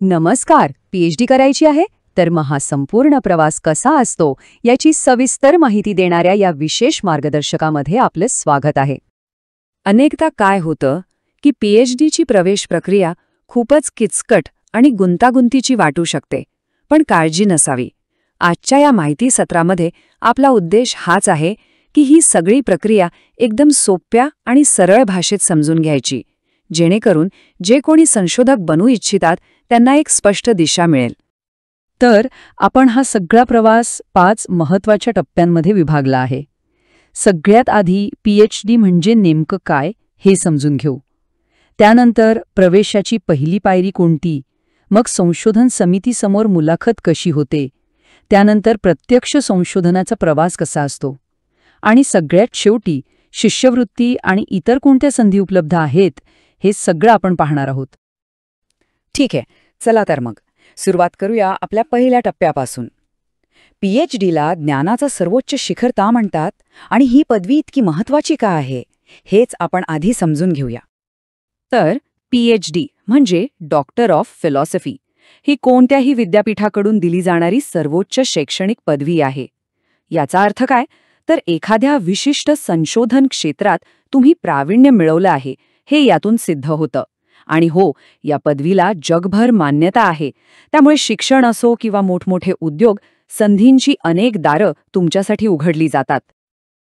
नमस्कार. पीएचडी करायची आहे तर मग हा संपूर्ण प्रवास कसा असतो याची सविस्तर माहिती देणाऱ्या या विशेष मार्गदर्शकामध्ये आपले स्वागत आहे. अनेकदा काय होतं की पीएचडीची प्रवेश प्रक्रिया खूपच किचकट आणि गुंतागुंतीची वाटू शकते, पण काळजी नसावी. आजच्या या माहिती सत्रामध्ये आपला उद्देश हाच आहे की ही सगळी प्रक्रिया एकदम सोप्या आणि सरळ भाषेत समजून घ्यायची, जेणेकरून जे कोणी संशोधक बनू इच्छितात त्यांना एक स्पष्ट दिशा मिळेल. तर आपण हा सगळा प्रवास 5 महत्त्वाच्या टप्प्यांमध्ये विभागला आहे. सगळ्यात आधी पीएचडी म्हणजे नेमकं काय हे समजून घेऊ. त्यानंतर प्रवेशाची पहिली पायरी कोणती, मग संशोधन समितीसमोर मुलाखत कशी होते, त्यानंतर प्रत्यक्ष संशोधनाचा प्रवास कसा असतो, आणि सगळ्यात शेवटी शिष्यवृत्ती आणि इतर कोणत्या संधी उपलब्ध आहेत हे सगळं आपण पाहणार आहोत. ठीक आहे, चला तर मग सुरुवात करूया आपल्या पहिल्या टप्प्यापासून. पीएचडीला ज्ञानाचं सर्वोच्च शिखर का म्हणतात आणि ही पदवी इतकी महत्त्वाची का आहे हेच आपण आधी समजून घेऊया. तर पीएचडी म्हणजे डॉक्टर ऑफ फिलॉसॉफी ही कोणत्याही विद्यापीठाकडून दिली जाणारी सर्वोच्च शैक्षणिक पदवी आहे. याचा अर्थ काय, तर एखाद्या विशिष्ट संशोधन क्षेत्रात तुम्ही प्रावीण्य मिळवलं आहे हे यातून सिद्ध होतं. आणि हो, या पदवीला जगभर मान्यता आहे. त्यामुळे शिक्षण असो किंवा मोठमोठे उद्योग, संधींची अनेक दारं तुमच्यासाठी उघडली जातात.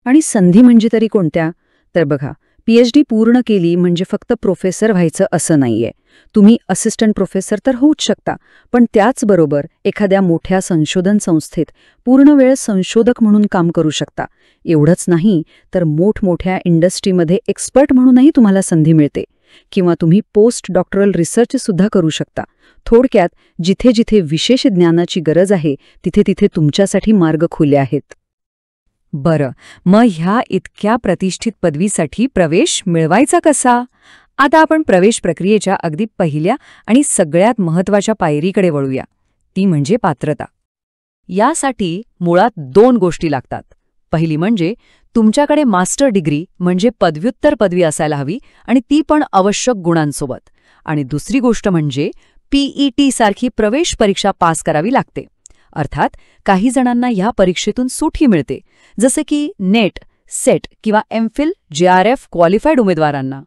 आणि संधी म्हणजे तरी कोणत्या? तर बघा, पीएचडी पूर्ण केली म्हणजे फक्त प्रोफेसर व्हायचं असं नाहीये. तुम्ही असिस्टंट प्रोफेसर तर होऊच शकता, पण त्याचबरोबर एखाद्या मोठ्या संशोधन संस्थेत पूर्णवेळ संशोधक म्हणून काम करू शकता. एवढंच नाही तर मोठमोठ्या इंडस्ट्रीमध्ये एक्सपर्ट म्हणूनही तुम्हाला संधी मिळते. किंवा तुम्ही पोस्ट डॉक्टरल रिसर्च सुद्धा करू शकता. थोडक्यात जिथे जिथे विशेष ज्ञानाची गरज आहे तिथे तिथे तुमच्यासाठी मार्ग खुले आहेत. बरं, मग ह्या इतक्या प्रतिष्ठित पदवीसाठी प्रवेश मिळवायचा कसा? आता आपण प्रवेश प्रक्रियेच्या अगदी पहिल्या आणि सगळ्यात महत्त्वाच्या पायरीकडे वळूया, ती म्हणजे पात्रता. यासाठी मुळात 2 गोष्टी लागतात. पहिली म्हणजे तुमच्याकडे मास्टर डिग्री म्हणजे पदव्युत्तर पदवी असायला हवी, आणि ती पण आवश्यक गुणांसोबत. आणि दुसरी गोष्ट म्हणजे पीईटी सारखी प्रवेश परीक्षा पास करावी लागते. अर्थात काही जणांना ह्या परीक्षेतून सूटही मिळते, जसे की नेट, सेट किंवा एमफिल जेआरएफ क्वालिफाईड उमेदवारांना.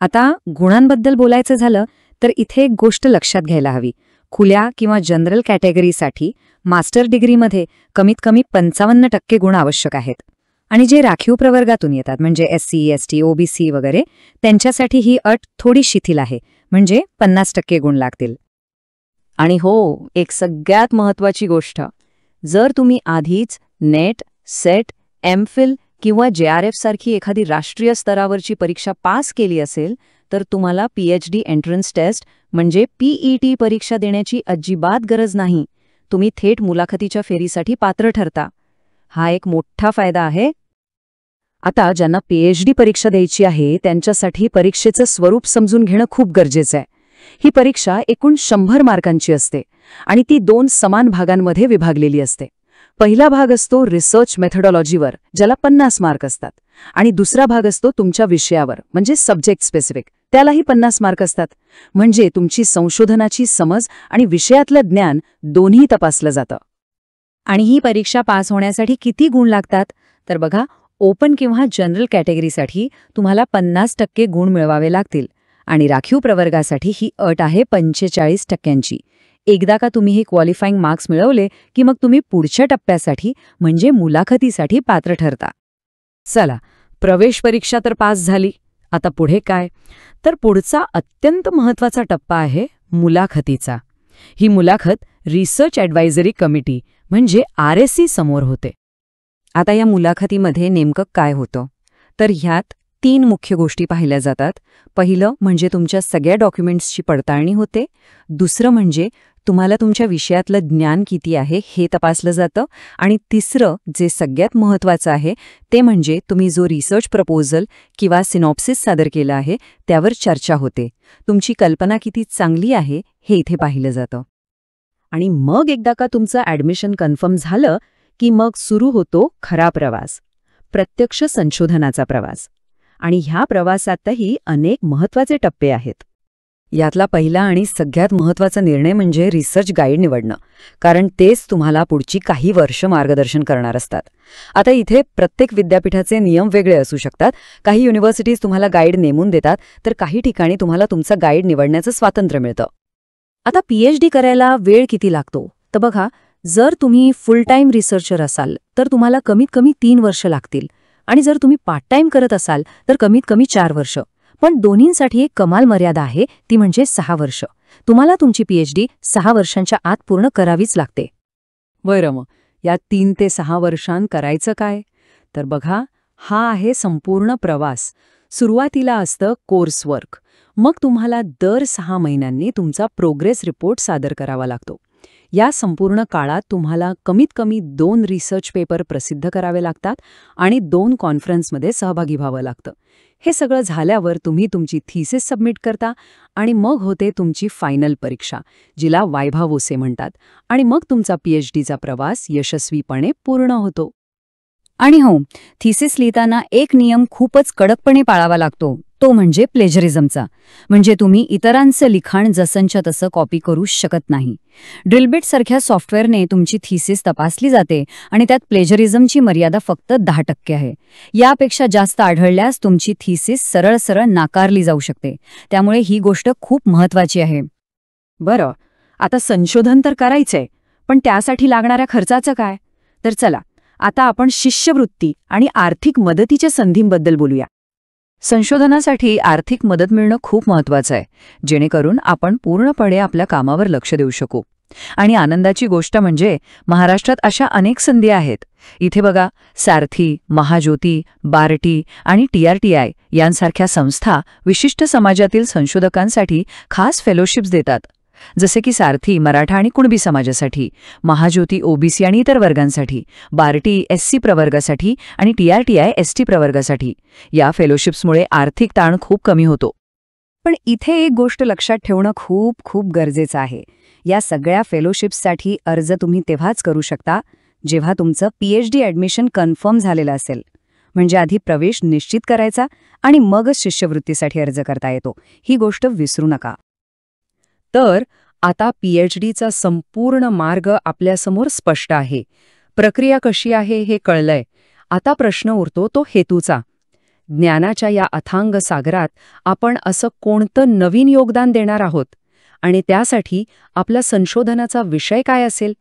आता गुणांबद्दल बोलायचं झालं तर इथे एक गोष्ट लक्षात घ्यायला हवी. खुल्या किंवा जनरल कॅटेगरीसाठी मास्टर डिग्रीमध्ये कमीत कमी 55% गुण आवश्यक आहेत. आणि जे राखीव प्रवर्गातून येतात म्हणजे एससी, एसटी, ओबीसी वगैरे, त्यांच्यासाठी ही अट थोडी शिथिल आहे, म्हणजे 50% गुण लागतील. आणि हो, एक सगळ्यात महत्त्वाची गोष्ट, जर तुम्ही आधीच नेट, सेट, एमफिल किंवा जेआरएफ सारखी एखादी राष्ट्रीय स्तरावरची परीक्षा पास केली असेल तर तुम्हाला पीएचडी एंट्रन्स टेस्ट म्हणजे पीईटी परीक्षा देण्याची अजिबात गरज नाही. तुम्ही थेट मुलाखतीच्या फेरीसाठी पात्र ठरता. हा एक मोठा फायदा आहे. आता ज्यांना पीएचडी परीक्षा द्यायची आहे त्यांच्यासाठी परीक्षेचं स्वरूप समजून घेणं खूप गरजेचं आहे. ही परीक्षा एकूण 100 मार्कांची असते आणि ती 2 समान भागांमध्ये विभागलेली असते. पहिला भाग असतो रिसर्च मेथोडॉलॉजीवर, ज्याला 50 मार्क असतात, आणि दुसरा भाग असतो तुमच्या विषयावर म्हणजे सब्जेक्ट स्पेसिफिक, त्यालाही 50 मार्क असतात. म्हणजे तुमची संशोधनाची समज आणि विषयातलं ज्ञान दोन्ही तपासलं जातं. आणि ही परीक्षा पास होण्यासाठी किती गुण लागतात? तर बघा, ओपन किंवा जनरल कॅटेगरीसाठी तुम्हाला 50% गुण मिळवावे लागतील, आणि राखीव प्रवर्गासाठी ही अट आहे 45%. एकदा का तुम्ही हे क्वालिफाईंग मार्क्स मिळवले की मग तुम्ही पुढच्या टप्प्यासाठी म्हणजे मुलाखतीसाठी पात्र ठरता. चला, प्रवेश परीक्षा तर पास झाली. आता पुढे काय? तर पुढचा अत्यंत महत्त्वाचा टप्पा आहे मुलाखतीचा. ही मुलाखत रिसर्च ॲडवायझरी कमिटी म्हणजे RSC समोर होते. आता या मुलाखतीमध्ये नेमकं काय होतं? तर ह्यात 3 मुख्य गोष्टी पाहिल्या जातात. पहिलं म्हणजे तुमच्या सगळ्या डॉक्युमेंट्सची पडताळणी होते. दुसरं म्हणजे तुम्हाला तुमच्या विषयातलं ज्ञान किती आहे हे तपासलं जातं. आणि तिसरं, जे सगळ्यात महत्त्वाचं आहे, ते म्हणजे तुम्ही जो रिसर्च प्रपोजल किंवा सिनॉप्सिस सादर केला आहे त्यावर चर्चा होते. तुमची कल्पना किती चांगली आहे हे इथे पाहिलं जातं. आणि मग एकदा का तुमचं ॲडमिशन कन्फर्म झालं की मग सुरू होतो खरा प्रवास, प्रत्यक्ष संशोधनाचा प्रवास. आणि ह्या प्रवासातही अनेक महत्त्वाचे टप्पे आहेत. यातला पहिला आणि सगळ्यात महत्त्वाचा निर्णय म्हणजे रिसर्च गाईड निवडणं, कारण तेच तुम्हाला पुढची काही वर्ष मार्गदर्शन करणार असतात. आता इथे प्रत्येक विद्यापीठाचे नियम वेगळे असू शकतात. काही युनिव्हर्सिटीज तुम्हाला गाईड नेमून देतात, तर काही ठिकाणी तुम्हाला तुमचा गाईड निवडण्याचं स्वातंत्र्य मिळतं. आता पीएचडी करायला वेळ किती लागतो? तर बघा, जर तुम्ही फुल टाईम रिसर्चर असाल तर तुम्हाला कमीत कमी 3 वर्ष लागतील, आणि जर तुम्ही पार्ट टाईम करत असाल तर कमीत कमी 4 वर्ष. पण दोन्हींसाठी एक कमाल मर्यादा आहे, ती म्हणजे 6 वर्ष. तुम्हाला तुमची पीएचडी 6 वर्षांच्या आत पूर्ण करावीच लागते. बरं, मग या 3 ते 6 वर्षांत करायचं काय? तर बघा, हा आहे संपूर्ण प्रवास. सुरुवातीला असतं कोर्स वर्क. मग तुम्हाला दर 6 महिन्यांनी तुमचा प्रोग्रेस रिपोर्ट सादर करावा लागतो. या संपूर्ण काळात तुम्हाला कमीत कमी 2 रिसर्च पेपर प्रसिद्ध करावे लागतात आणि 2 कॉन्फरन्समध्ये सहभागी व्हावं लागतं. हे सगळं झाल्यावर तुम्ही तुमची थिसिस सबमिट करता आणि मग होते तुमची फायनल परीक्षा, जिला वायभा वोसे म्हणतात, आणि मग तुमचा पीएचडीचा प्रवास यशस्वीपणे पूर्ण होतो. आणि हो, थिसिस लिहिताना एक नियम खूपच कडकपणे पाळावा लागतो, तो म्हणजे प्लेजरिझमचा. म्हणजे तुम्ही इतरांचं लिखाण जसंच्या तसं कॉपी करू शकत नाही. ड्रिलबिट-सारख्या सॉफ्टवेअरने तुमची थिसिस तपासली जाते आणि त्यात प्लेजरिझमची मर्यादा फक्त 10% आहे. यापेक्षा जास्त आढळल्यास तुमची थिसिस सरळ सरळ नाकारली जाऊ शकते. त्यामुळे ही गोष्ट खूप महत्त्वाची आहे. बरं, आता संशोधन तर करायचंय, पण त्यासाठी लागणाऱ्या खर्चाचं काय? तर चला, आता आपण शिष्यवृत्ती आणि आर्थिक मदतीच्या संधींबद्दल बोलूया. संशोधनासाठी आर्थिक मदत मिळणं खूप महत्त्वाचं आहे, जेणेकरून आपण पूर्णपणे आपल्या कामावर लक्ष देऊ शकू. आणि आनंदाची गोष्ट म्हणजे महाराष्ट्रात अशा अनेक संधी आहेत. इथे बघा, सारथी, महाज्योती, बार्टी आणि TRTI यांसारख्या संस्था विशिष्ट समाजातील संशोधकांसाठी खास फेलोशिप्स देतात. जसे की सारथी मराठा आणि कुणबी समाजासाठी, महाज्योती OBC आणि इतर वर्गांसाठी, बार्टी SC प्रवर्गासाठी आणि TRTI ST प्रवर्गासाठी. या फेलोशिप्समुळे आर्थिक ताण खूप कमी होतो. पण इथे एक गोष्ट लक्षात ठेवणं खूप खूप गरजेचं आहे. या सगळ्या फेलोशिप्ससाठी अर्ज तुम्ही तेव्हाच करू शकता जेव्हा तुमचं PhD ॲडमिशन कन्फर्म झालेलं असेल. म्हणजे आधी प्रवेश निश्चित करायचा आणि मगच शिष्यवृत्तीसाठी अर्ज करता येतो. ही गोष्ट विसरू नका. तर आता PhDचा संपूर्ण मार्ग आपल्यासमोर स्पष्ट आहे. प्रक्रिया कशी आहे हे कळलंय. आता प्रश्न उरतो तो हेतूचा. ज्ञानाच्या या अथांग सागरात आपण असं कोणतं नवीन योगदान देणार आहोत, आणि त्यासाठी आपल्या संशोधनाचा विषय काय असेल?